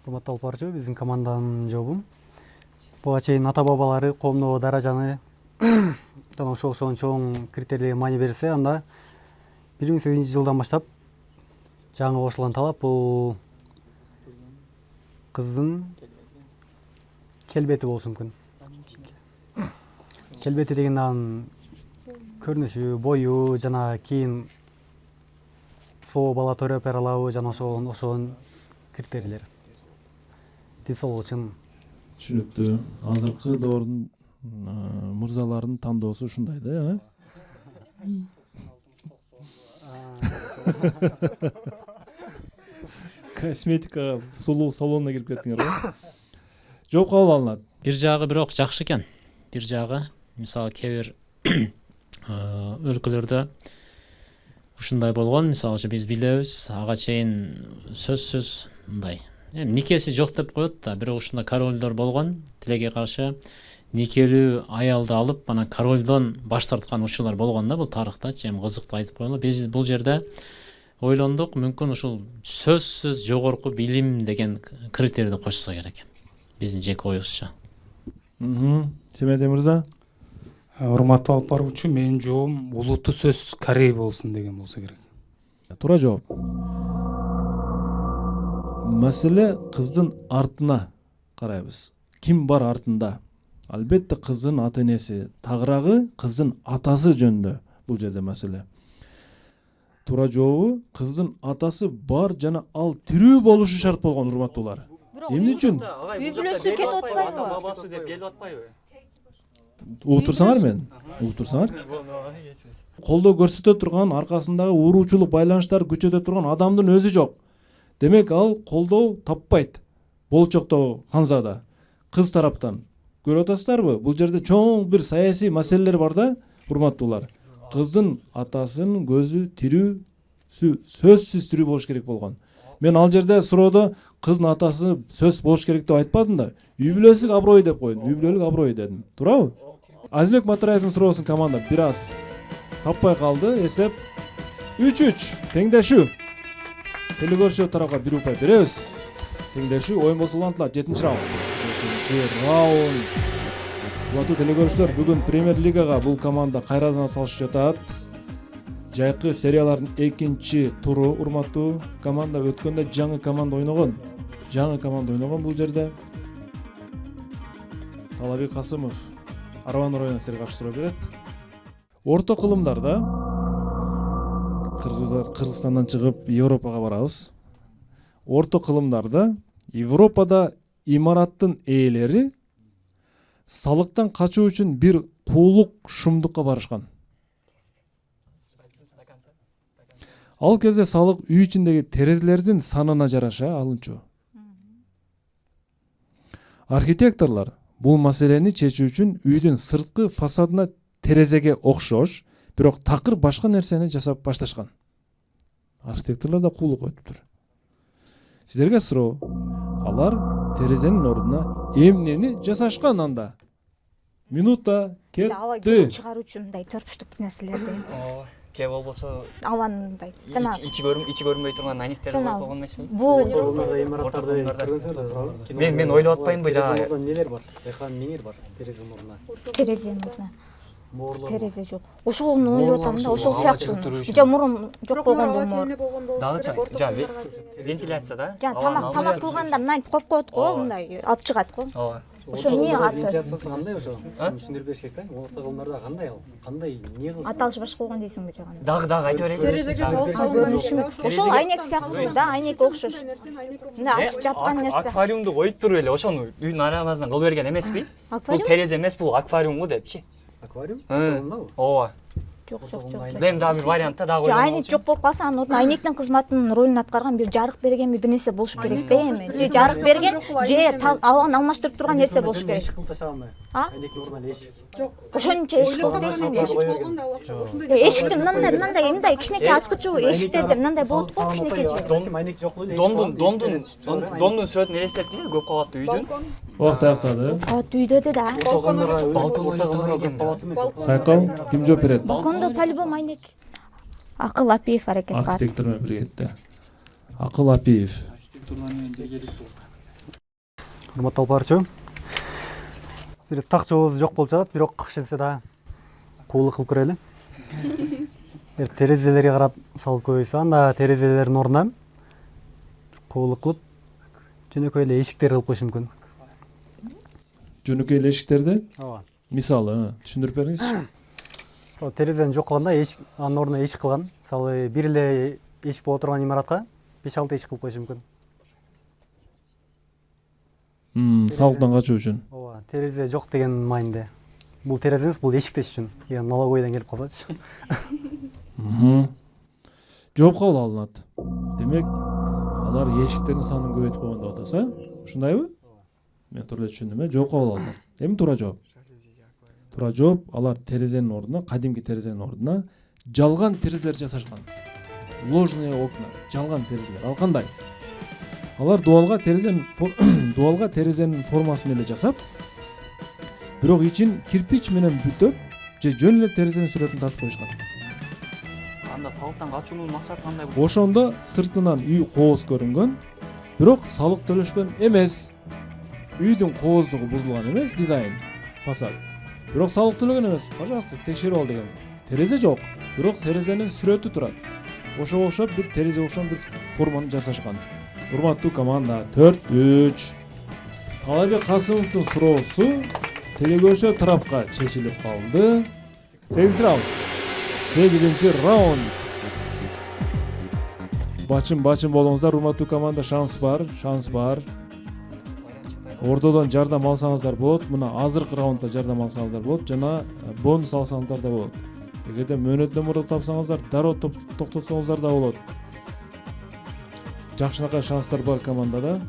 Урматтуу алып баруучу, биздин команданын жообу буга чейин ата бабалары коомдогу даражаны жана ошого окшогон чоң критерийлерге маани берсе, анда 2008-жылдан баштап жаңы кошулган талап бул кыздын келбети болушу мүмкүн. Келбети деген анын көрүнүшү, бою жана кийин соо бала төрөпералабы жана ошого окшогон критерийлер. Денсаулык үчүн Түшүнүктүү. Азыркы доордун мырзаларынын тандоосу ушундай да, косметика сулуу салонуна кирип кеттиңер го. Жооп кабыл алынат. Бир жагы бирок жакшы экен. Бир жагы мисалы кээ бир өлкөлөрдө ушундай болгон, мисалы биз билебиз, ага чейин сөзсүз мындай. Никеси жок деп коет да, бирок ушундай королдор болгон, тилекке каршы никелүү аялды алып, анан королдон баш тарткан учурлар болгон да, бул тарыхтачы, эми кызыктуу айтып коелу. Биз бул жерде ойлондук, мүмкүн ушул сөзсүз жогорку билим деген критерийди кошсо керек. Биздин жеке оюбузча. Семете мырза? Урматтуу алып баруучу, менин жообум улуттуу сөз Корей болсун деген болсо керек. Туура жооп. Маселе кыздын артына карайбыз. Ким бар артында? Албетте кыздын ата энеси, тагыраагы кыздын атасы жөнүндө бул жерде маселе. Туура жообу, кыздын атасы бар жана ал тирүү болушу шарт болгон, урматтуулар. Эмне үчүн? Үй бүлөсү кетип атпайбы? Бабасы деп келип атпайбы? Угуп турсаңар мен? Угуп турсаңар? Колдоо көрсөтө турган, аркасындагы уруучулук байланыштарды күчөтө турган адамдын өзү жок. Демек ал колдоо таппайт. Болчоктогу ханзада кыз тараптан. Көрүп атасыздарбы? Бул жерде чоң бир саясий маселелер бар да, урматтуулар. Кыздын атасынын көзү тирүү, сөзсүз тирүү болуш керек болгон. Мен ал жерде суроодо кыздын атасы сөз болуш керек деп айтпадым да. Үй бүлөсүк аброй деп койдум. Үй бүлөлүк аброй дедим. Туурабы? Азимбек Матараевдин суроосун команда бир аз таппай калды. Эсеп 3-3. Теңдешүү. Телекөрүүчү тарапка бир упай беребиз. Теңдешүү оюн болсо улантылат. 7-чи раунд. 7-чи раунд. Урматтуу телекөрүүчүлөр, бүгүн Премьер Лигага бул команда кайрадан салышып жатат. Жайкы сериялардын 2-чи туру, урматтуу команда, өткөндө жаңы команда ойногон. Бул жерде Талабек Касымов Арбан районуна силерге каршы суроо берет. Орто кылымдарда Кыргызстандан чыгып Европага барабыз. Орто кылымдарда Европада имараттын ээлери салыктан качуу үчүн бир куулук шумдукка барышкан. Ал кезде салык үй ичиндеги терезелердин санына жараша алынчу. Архитекторлор бул маселени чечүү үчүн үйдүн сырткы фасадына терезеге окшош, бирок такыр башка нерсени жасап башташкан. Архитекторлор да куулук өтүптүр. Силерге суроо, алар терезенин ордуна эмнени жасашкан анда? Минута кетти. Чыгаруучу мындай төрпүштүк нерселерди. Же болбосо Алгандай. Жана ичи көрүнбөй турган айниктер болгон эмеспи? бул Мен ойлоп атпаймынбы жана? Нелер бар? Неңер бар терезенин ордуна? терезенин ордуна. Терезе жок. Ошону ойлоп атам да, ошол сыяктуу. Жа мурун жок болгон болмор. Дагыча, вентиляция да? Тамак кылганда мынтип коюп коет го, мындай алып чыгат го. Ооба. Ошо эмне аты? Вентиляциясы кандай ошо? Түшүндүрүп беришек да. Орто кылымдарда кандай ал? Кандай эмне кылсын? Аталыш башка болгон дейсиңби жаган? Дагы айтып берейин. Көрүнүшү ошол айнек сыяктуу да, айнек окшош. Мындай ачып жапкан нерсе. Аквариумду коюп туруп эле ошону үйдүн арамазынан кылып берген эмеспи? Бул терезе эмес, бул аквариум го депчи. Аквариум? Ооба. Жок. Эми дагы бир вариантта дагы Айнек жок болуп калса, анын ордуна айнектин кызматынын ролун аткарган бир жарык бергенби бир нерсе болуш керек да эми. Же жарык берген, же абаны алмаштырып турган нерсе болуш керек. Эшик кылып ташаганбы? Айнектин ордуна эшик. Жок. Ошончо эшик кылып дегенде эшикти мындай кичинекей ачкычуу эшиктерде мындай болот го, кичинекей. Айнек жок эле. Домдун сүрөтүн элестеттиңби? Көп кабаттуу үйдүн. Убакыт аяктады. Кабаттуу үйдө да. Балкон Сайкал ким жооп берет? Балкондо по-любому айнек. Акыл Апиев аракет кылат. архитектор менен биргеликте. Акыл Апиев. урматтуу алып баруучу, бир так жообубуз жок болуп жатат, бирок ишенсе да куулук кылып көрөлү. Бир терезелерге карап салып койсо, анда терезелердин ордуна куулук кылып жөнөкөй эле эшиктер кылып коюш мүмкүн. Жөнөкөй эле эшиктерди Ооба. мисалы түшүндүрүп бериңизчи. Мисалы терезени жок кылганда эшик, анын ордуна эшик кылган. Мисалы бир эле эшик боло турган имаратка 5-6 эшик кылып коюш мүмкүн. Салыктан качуу үчүн. Ооба, терезе жок деген маанинде. Бул терезе эмес, бул эшик деш үчүн. Эгер налоговыйдан келип калсачы. Жооп кабыл алынат. Демек, алар эшиктердин санын көбөйтүп койгон деп атасыз, ушундайбы? Мен туура эле түшүндүм, жооп кабыл алынат. Эми туура жооп. Туура жооп, алар терезенин ордуна, кадимки терезенин ордуна жалган терезелер жасашкан. Ложные окна, жалган терезелер. Ал кандай? Алар дуалга терезенин формасын эле жасап, бирок ичин кирпич менен бүтөп, же жөн эле терезенин сүрөтүн тартып коюшкан. Анда салыктан качуунун максаты кандай? Ошондо сыртынан үй кооз көрүнгөн, бирок салык төлөшкөн эмес. Үйдүн кооздугу бузулган эмес, дизайн, фасад. Бирок салык төлөгөн эмес. Пожалуйста, текшерип ал деген. Терезе жок, бирок терезенин сүрөтү турат. Ошого окшоп бир терезе окшогон бир форманы жасашкан. Урматтуу команда, 4-3. Талайбек Касымовдун суроосу телегөшө тарапка чечилип калды. 8-чи раунд. Бачын болуңуздар, урматтуу команда, шанс бар. Ортодон жардам алсаңыздар болот. Мына азыркы раундда жардам алсаңыздар болот жана бонус алсаңыздар да болот. Эгерде мөөнөттөн мурда тапсаңыздар, дароо токтотсоңуздар да болот. Жакшынакай шанстар бар командада.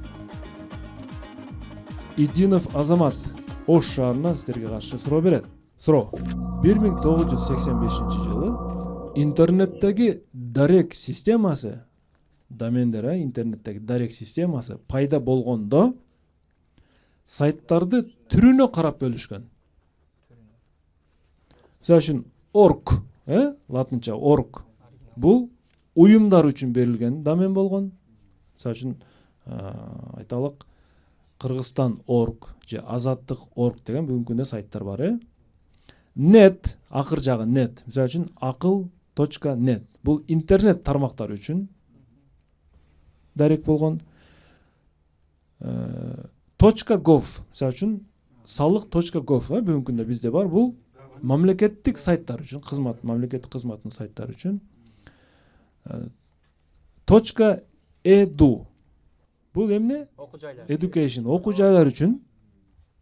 Идинов Азамат Ош шаарынан сиздерге каршы суроо берет. Суроо. 1985-жылы интернеттеги дарек системасы, домендер, интернеттеги дарек системасы пайда болгондо сайттарды түрүнө карап бөлүшкөн. Мисалы үчүн org, латынча org. Бул уюмдар үчүн берилген домен болгон. Мисалы үчүн айталык Кыргызстан org же Азаттык org деген бүгүнкү күндө сайттар бар. Net, акыр жагы net. Мисалы үчүн акыл.net. Бул интернет тармактары үчүн дарек болгон. .gov, мисалы үчүн салык.gov бүгүнкү күндө бизде бар. Бул мамлекеттик сайттар үчүн, мамлекеттик кызматтын сайттары үчүн. .edu. Бул эмне? Окуу жайлар. Education, окуу жайлар үчүн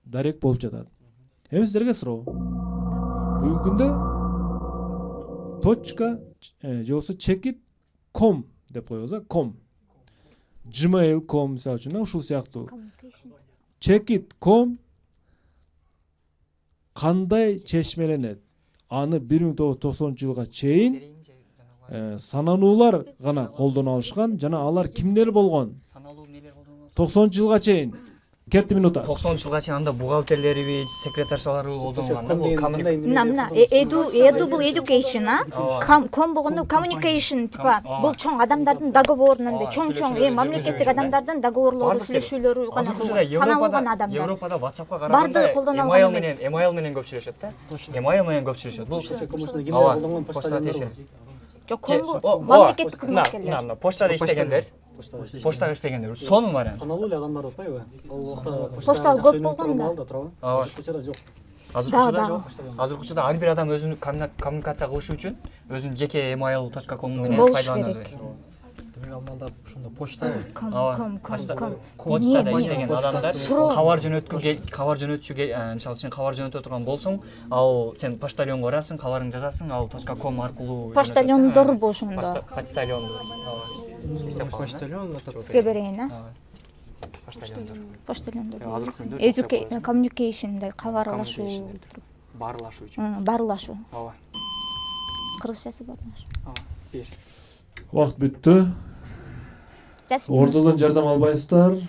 дарек болуп жатат. Эми сиздерге суроо. Бүгүнкү күндө же болсо checkit.com деп коебуз, com. gmail.com мисалы үчүн ушул сыяктуу. checkit.com кандай чечмеленет? Аны 1990-жылга чейин санануулар гана колдоно алышкан жана алар кимдер болгон? Саналуу нелер колдонулат? 90-жылга чейин. Кетти минута. 90-жылга чейин анда бухгалтерleri, секретаршалары колдонгон да. Бул Мына edu бул education, com болгондо communication, типа бул чоң адамдардын договорунан, чоң мамлекеттик адамдардын договорлору, сүйлөшүүлөрү гана саналган адамдар. Европада WhatsAppка караганда email менен көп сүйлөшөт да. Email менен көп сүйлөшөт. Бул Жок, мамлекеттик кызматкерлер. Мына поштада иштегендер. Поштага иштегендер. Сонун бар. Саналуу эле адамдар атпайбы? Ал убакта Поштал көп болгон да. Ооба. Кочада жок. Азыркычада жок. Азыркычада ар бир адам өзүнүн коммуникация кылышы үчүн өзүнүн жеке email.com менен пайдаланат. Демек алда ушунда почтабы? Почтада иштеген адамдар кабар жөнөтчү мисалы үчүн кабар жөнөтө турган болсоң, ал сен почтальонго барасың, кабарыңды жазасың, ал .com аркылуу Почтальондор бу ошондо. почтальондор. Почтальон Сизге берейин, Почтальондор. Почтальондор. Education, communication, кабарлашуу, барлашуу. Ооба. Кыргызчасы барлашуу. Ооба. Бир. Убакыт бүттү. Ортодон жардам албайсыздар.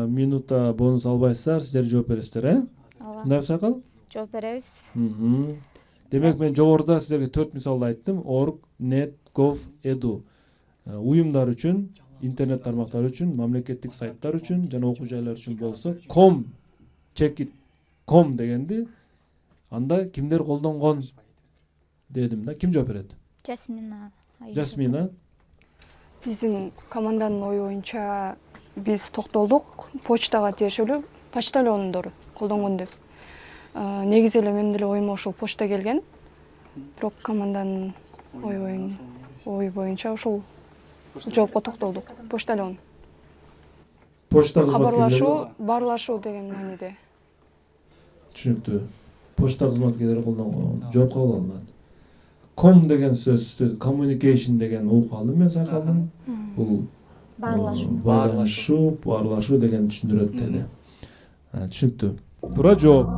Минута бонус албайсыздар. Сиздер жооп бересиздер, Ооба. Мындай сакал? Жооп беребиз. Демек мен жогоруда силерге 4 мисалды айттым. Org, net, gov, edu. Уюмдар үчүн, интернет тармактары үчүн, мамлекеттик сайттар үчүн жана окуу жайлар үчүн болсо com, check it com дегенди анда кимдер колдонгон дедим да. Ким жооп берет? Жасмина. Жасмина. Биздин команданын ою боюнча биз токтолдук почтага тиешелүү почтальондор колдонгон деп. Негизи эле менин деле оюма ошол почта келген. Бирок команданын ою боюнча ошол жоопко токтолдук. Почтальон. Почта кызматкерлери. Кабарлашуу, баарлашуу деген мааниде. Түшүнүктүү. Почта кызматкерлери колдонгон, жооп кабыл алынат. Com деген сөз, communication деген угуп калдым мен сайкалдым. Бул баарлашуу деген түшүндүрөт деди. Түшүнүктүү. Туура жооп.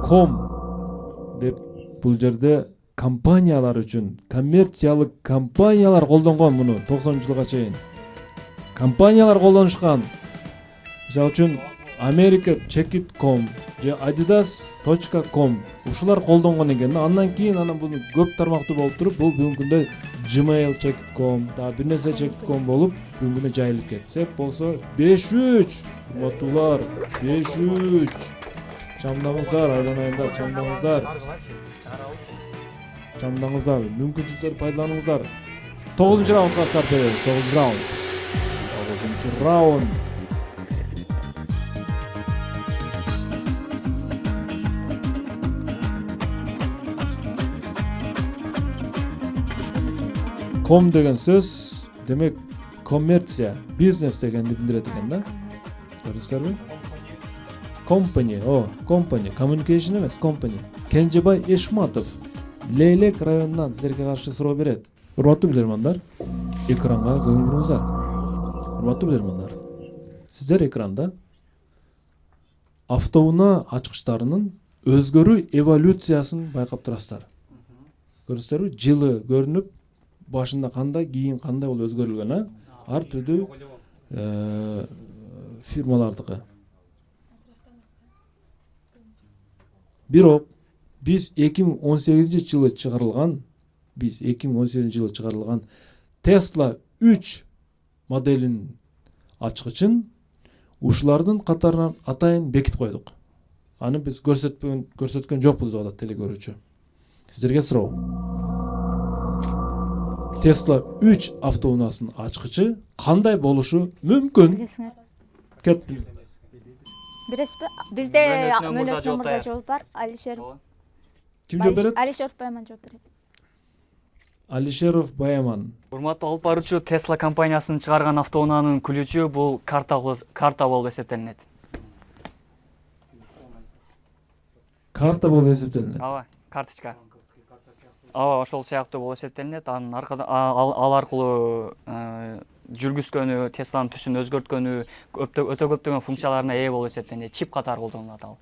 Com деп бул жерде компаниялар үчүн, коммерциялык компаниялар колдонгон муну 90-жылга чейин. Компаниялар колдонушкан. Мисалы үчүн America checkit.com же adidas.com ушулар колдонгон экен. Андан кийин буну көп тармактуу болуп туруп, бул бүгүнкү күндө Gmail checkit.com, бир нерсе checkit.com болуп, бүгүнкү күндө жайылып кетсе болсо 5-3. Урматтуулар, 5-3. Чамдаңыздар, айланайындар, чамдаңыздар, мүмкүнчүлүктөрдү пайдаланыңыздар. 9-раундга старт беребиз. 9 раунд. Com деген сөз, демек коммерция, бизнес дегенди билдирет экен да. Көрдүңүздөрбү? Company, company, communication эмес, company. Кенжебай Эшматов, Лейлек районунан сиздерге каршы суроо берет. Урматтуу билермандар, экранга көңүл буруңуздар. Урматтуу билермандар, сиздер экранда автоунаа ачкычтарынын өзгөрүү эволюциясын байкап турасыздар. Көрдүңүздөрбү? Жылы көрүнүп, башында кандай, кийин кандай болуп өзгөрүлгөн, ар түрдүү фирмалардыкы. Бирок биз 2018-жылы чыгарылган Tesla 3 моделин ачкычын ушулардын катарынан атайын бекитип койдук. Аны биз көрсөткөн жокпуз деп атат телекөрүүчү. Сиздерге суроо. Tesla 3 автоунаасынын ачкычы кандай болушу мүмкүн? Билесиңер. Кеттим. Билесизби? Бизде мөөнөт номурда жооп бар. Алишер. Ким жооп берет? Алишеров Байман жооп берет. Алишеров Байман. Урматтуу алып баруучу, Tesla компаниясынын чыгарган автоунаанын күлүчү бул карта болуп эсептелинет. Карта болуп эсептелинет. Ооба, карточка. Ооба, ошол сыяктуу болуп эсептелинет. Анын ал аркылуу жүргүзгөнү, Tesla'нын түсүн өзгөрткөнү, өтө көптөгөн функцияларына ээ болуп эсептелинет. Чип катары колдонулат ал.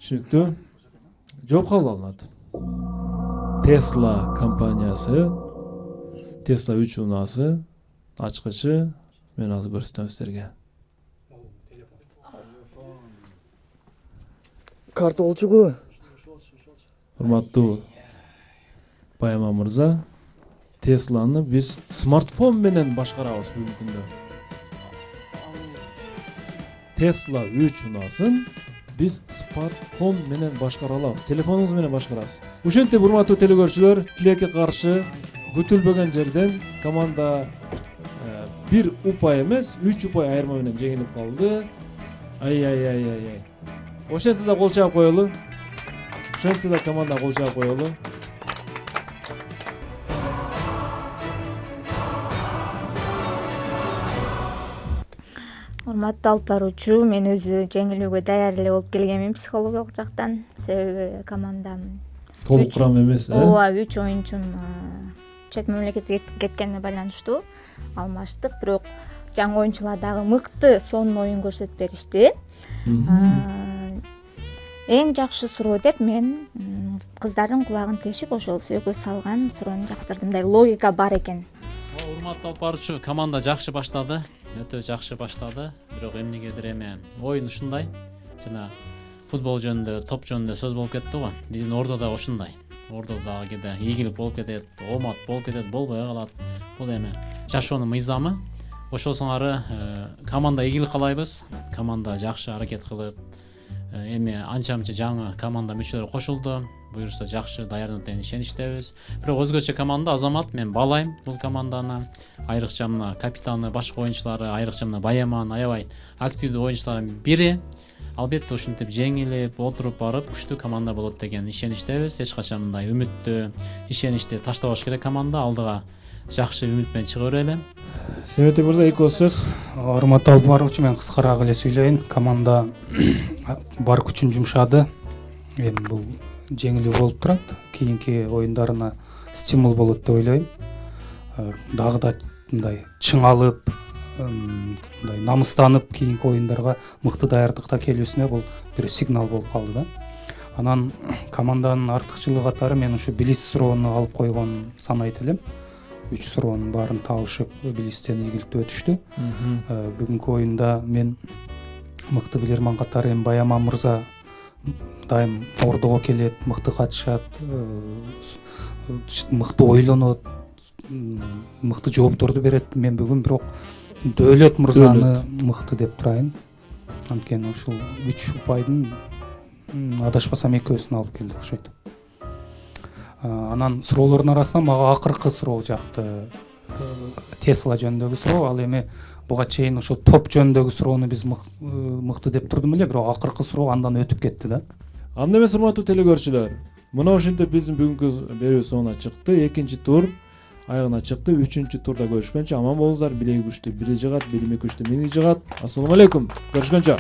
Түшүнүктүү. Жооп кабыл алынат. Tesla компаниясы, Tesla 3 унаасы ачкычы мен азыр көрсөтөм сиздерге. Карта болчугу. Урматтуу Байман мырза, Tesla'ны биз смартфон менен башкарабыз бүгүнкү күндө. Tesla 3 унаасын биз смартфон менен башкара алабыз. Телефонуңуз менен башкарасыз. Ушентип урматтуу телекөрүүчүлөр, тилекке каршы күтүлбөгөн жерден команда 1 упай эмес, 3 упай айырма менен жеңилип калды. Ай. Ошентсе да кол чаап коелу. Ошентсе да команда кол чаап коелу. Урматтуу алып баруучу, мен өзү жеңилүүгө даяр эле болуп келгенмин психологиялык жактан. Себеби командам толук курам эмес, Ооба, 3 оюнчум чет мамлекетке кеткенине байланыштуу алмаштык, бирок жаңы оюнчулар дагы мыкты сонун оюн көрсөтүп беришти. Эң жакшы суроо деп мен кыздардын кулагын тешип, ошол сөөгө салган суроону жактырдым. Мындай логика бар экен. Урматтуу алып баруучу, команда жакшы баштады. Өтө жакшы баштады. Бирок эмнегедир эми оюн ушундай. Жана футбол жөнүндө, топ жөнүндө сөз болуп кетти го. Биздин Ордо да ошондой. Ордо дагы кээде ийгилик болуп кетет, омат болуп кетет, болбой калат. Бул эми жашоонун мыйзамы. Ошол сыңары команда ийгилик каалайбыз. Команда жакшы аракет кылып, эми анча-мынча жаңы команда мүчөлөрү кошулду. Буюрса жакшы даярданат деген ишеничтебиз. Бирок өзгөчө команда Азамат, мен баалайм бул команданы. Айрыкча мына капитаны, башка оюнчулары, айрыкча мына Баяман, аябай активдүү оюнчулардын бири. Албетте ушинтип жеңилип, отуруп барып, күчтүү команда болот деген ишеничтебиз. Эч качан мындай үмүттү, ишеничти таштабаш керек команда. Алдыга жакшы үмүт менен чыга берели. Семетбек мырза, эки ооз сөз. Урматтуу алып баруучу, мен кыскараак эле сүйлөйүн. Команда бар күчүн жумшады. Эми бул жеңилүү болуп турат. Кийинки оюндарына стимул болот деп ойлойм. Дагы да мындай чыңалып, мындай намыстанып кийинки оюндарга мыкты даярдыкта келүүсүнө бул бир сигнал болуп калды да. Анан команданын артыкчылыгы катары мен ушу Билис суроону алып койгонун санайт элем. 3 суроонун баарын табышып, Билистен ийгиликтүү өтүштү. Бүгүнкү оюнда мен мыкты билерман катары эми Баяман мырза дайым Ордого келет, мыкты катышат, мыкты ойлонот, мыкты жоопторду берет. Мен бүгүн бирок Дөөлөт мырзаны мыкты деп турайын. Анткени ушул 3 упайдын адашпасам экөөсүн алып келди окшойт. Анан суроолордун арасынан мага акыркы суроо жакты. Тесла жөнүндөгү суроо, ал эми буга чейин ошол топ жөнүндөгү суроону биз мыкты деп турдум эле, бирок акыркы суроо андан өтүп кетти да. Анда эмес, урматтуу телекөрүүчүлөр, мына ошентип биздин бүгүнкү берүү соңуна чыкты. Экинчи тур айыгына чыкты. 3-чү турда көрүшкөнчө аман болуңуздар. Билеги күчтүү били жыгат, билими күчтүү мини жыгат. Ассаламу алейкум. Көрүшкөнчө.